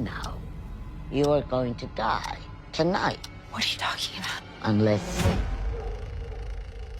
know you are going to die tonight. What are you talking about? Unless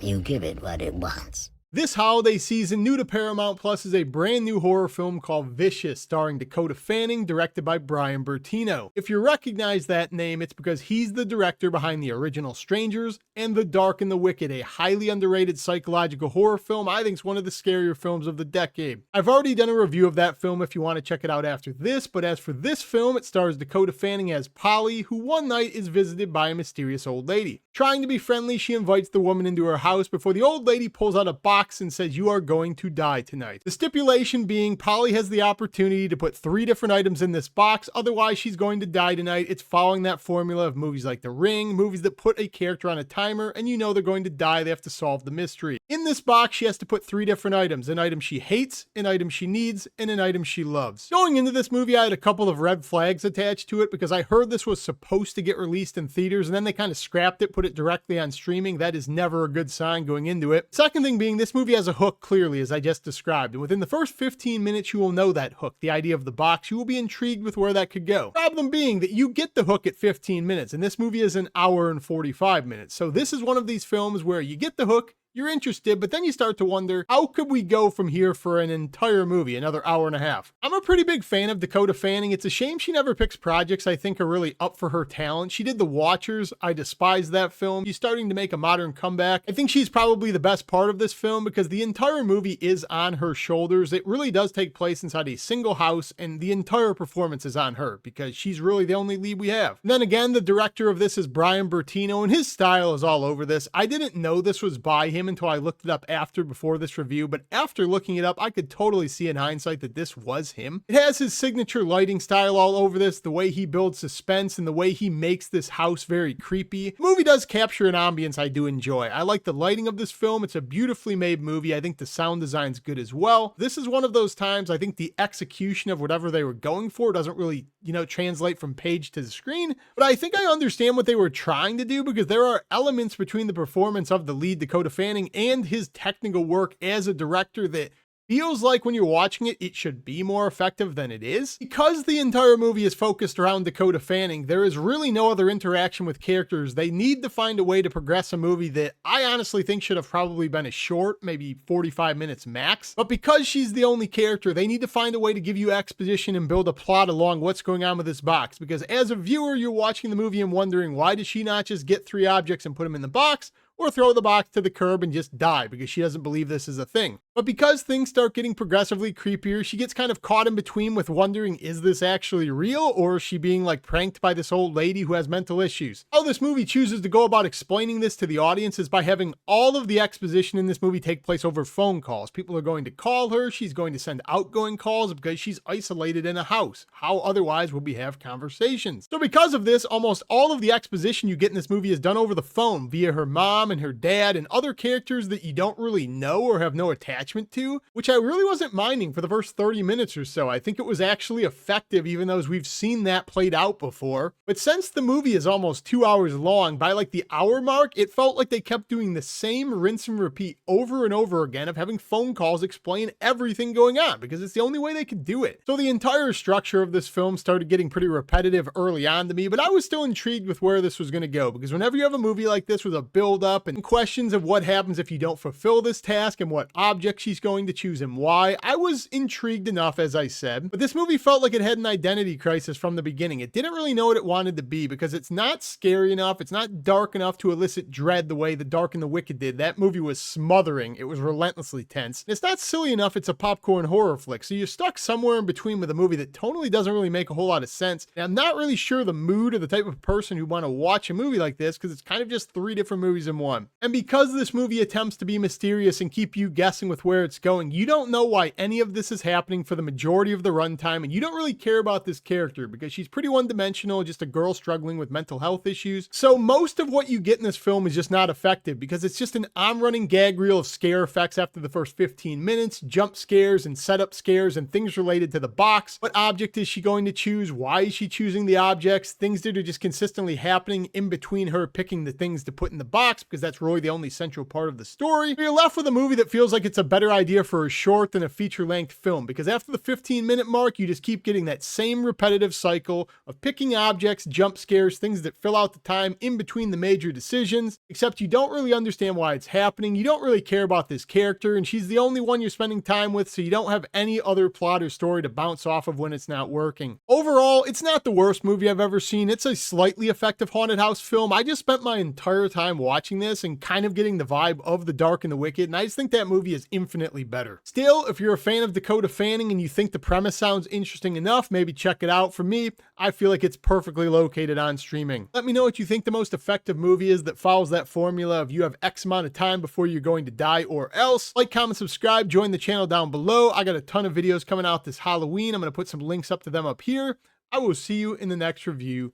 you give it what it wants. This holiday season, new to Paramount Plus is a brand new horror film called Vicious, starring Dakota Fanning, directed by Brian Bertino. If you recognize that name, it's because he's the director behind the original Strangers and The Dark and the Wicked, a highly underrated psychological horror film I think is one of the scarier films of the decade. I've already done a review of that film if you want to check it out after this, but as for this film, it stars Dakota Fanning as Polly, who one night is visited by a mysterious old lady. Trying to be friendly, she invites the woman into her house before the old lady pulls out a box and says, "You are going to die tonight." The stipulation being Polly has the opportunity to put 3 different items in this box, otherwise she's going to die tonight. It's following that formula of movies like The Ring, movies that put a character on a timer and you know they're going to die, they have to solve the mystery. In this box, she has to put 3 different items: an item she hates, an item she needs, and an item she loves. Going into this movie, I had a couple of red flags attached to it because I heard this was supposed to get released in theaters and then they kind of scrapped it, put it directly on streaming. That is never a good sign going into it. Second thing being, this movie has a hook clearly, as I just described, and within the first 15 minutes you will know that hook, the idea of the box. You will be intrigued with where that could go. Problem being that you get the hook at 15 minutes and this movie is an hour and 45 minutes. So this is one of these films where you get the hook, you're interested, but then you start to wonder, how could we go from here for an entire movie, another hour and a half? I'm a pretty big fan of Dakota Fanning. It's a shame she never picks projects I think are really up for her talent. She did The Watchers. I despise that film. She's starting to make a modern comeback. I think she's probably the best part of this film because the entire movie is on her shoulders. It really does take place inside a single house and the entire performance is on her because she's really the only lead we have. And then again, the director of this is Brian Bertino and his style is all over this. I didn't know this was by him until I looked it up before this review, but after looking it up, I could totally see in hindsight that this was him. It has his signature lighting style all over this, the way he builds suspense and the way he makes this house very creepy. The movie does capture an ambience I do enjoy. I like the lighting of this film. It's a beautifully made movie. I think the sound design's good as well. This is one of those times I think the execution of whatever they were going for doesn't really, translate from page to the screen, but I think I understand what they were trying to do because there are elements between the performance of the lead Dakota Fanning and his technical work as a director that feels like when you're watching it, it should be more effective than it is. Because the entire movie is focused around Dakota Fanning, there is really no other interaction with characters. They need to find a way to progress a movie that I honestly think should have probably been a short, maybe 45 minutes max. But because she's the only character, they need to find a way to give you exposition and build a plot along what's going on with this box. Because as a viewer, you're watching the movie and wondering, why does she not just get 3 objects and put them in the box? Or throw the box to the curb and just die because she doesn't believe this is a thing. But because things start getting progressively creepier, she gets kind of caught in between with wondering, is this actually real or is she being like pranked by this old lady who has mental issues? How this movie chooses to go about explaining this to the audience is by having all of the exposition in this movie take place over phone calls. People are going to call her, she's going to send outgoing calls because she's isolated in a house. How otherwise would we have conversations? So because of this, almost all of the exposition you get in this movie is done over the phone via her mom and her dad and other characters that you don't really know or have no attachment to, which I really wasn't minding for the first 30 minutes or so. I think it was actually effective, even though we've seen that played out before. But since the movie is almost 2 hours long, by like the hour mark, it felt like they kept doing the same rinse and repeat over and over again of having phone calls explain everything going on because it's the only way they could do it. So the entire structure of this film started getting pretty repetitive early on to me, but I was still intrigued with where this was going to go because whenever you have a movie like this with a build up and questions of what happens if you don't fulfill this task and what object she's going to choose and why, I was intrigued enough, as I said. But this movie felt like it had an identity crisis from the beginning. It didn't really know what it wanted to be because it's not scary enough. It's not dark enough to elicit dread the way The Dark and the Wicked did. That movie was smothering. It was relentlessly tense. It's not silly enough. It's a popcorn horror flick. So you're stuck somewhere in between with a movie that tonally doesn't really make a whole lot of sense. And I'm not really sure the mood or the type of person who want to watch a movie like this because it's kind of just 3 different movies in one. And because this movie attempts to be mysterious and keep you guessing with where it's going, you don't know why any of this is happening for the majority of the runtime, and you don't really care about this character because she's pretty one-dimensional, just a girl struggling with mental health issues. So most of what you get in this film is just not effective because it's just an on-running gag reel of scare effects after the first 15 minutes, jump scares and setup scares and things related to the box. What object is she going to choose? Why is she choosing the objects? Things that are just consistently happening in between her picking the things to put in the box because that's really the only central part of the story. You're left with a movie that feels like it's a better idea for a short than a feature-length film, because after the 15-minute mark, you just keep getting that same repetitive cycle of picking objects, jump scares, things that fill out the time in between the major decisions, except you don't really understand why it's happening. You don't really care about this character, and she's the only one you're spending time with, so you don't have any other plot or story to bounce off of when it's not working. Overall, it's not the worst movie I've ever seen. It's a slightly effective haunted house film. I just spent my entire time watching this and kind of getting the vibe of The Dark and the Wicked, and I just think that movie is infinitely better. Still, if you're a fan of Dakota Fanning and you think the premise sounds interesting enough, maybe check it out. For me, I feel like it's perfectly located on streaming. Let me know what you think the most effective movie is that follows that formula of you have X amount of time before you're going to die or else. Like, comment, subscribe, join the channel down below. I got a ton of videos coming out this Halloween. I'm going to put some links up to them up here. I will see you in the next review.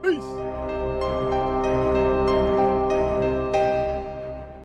Peace.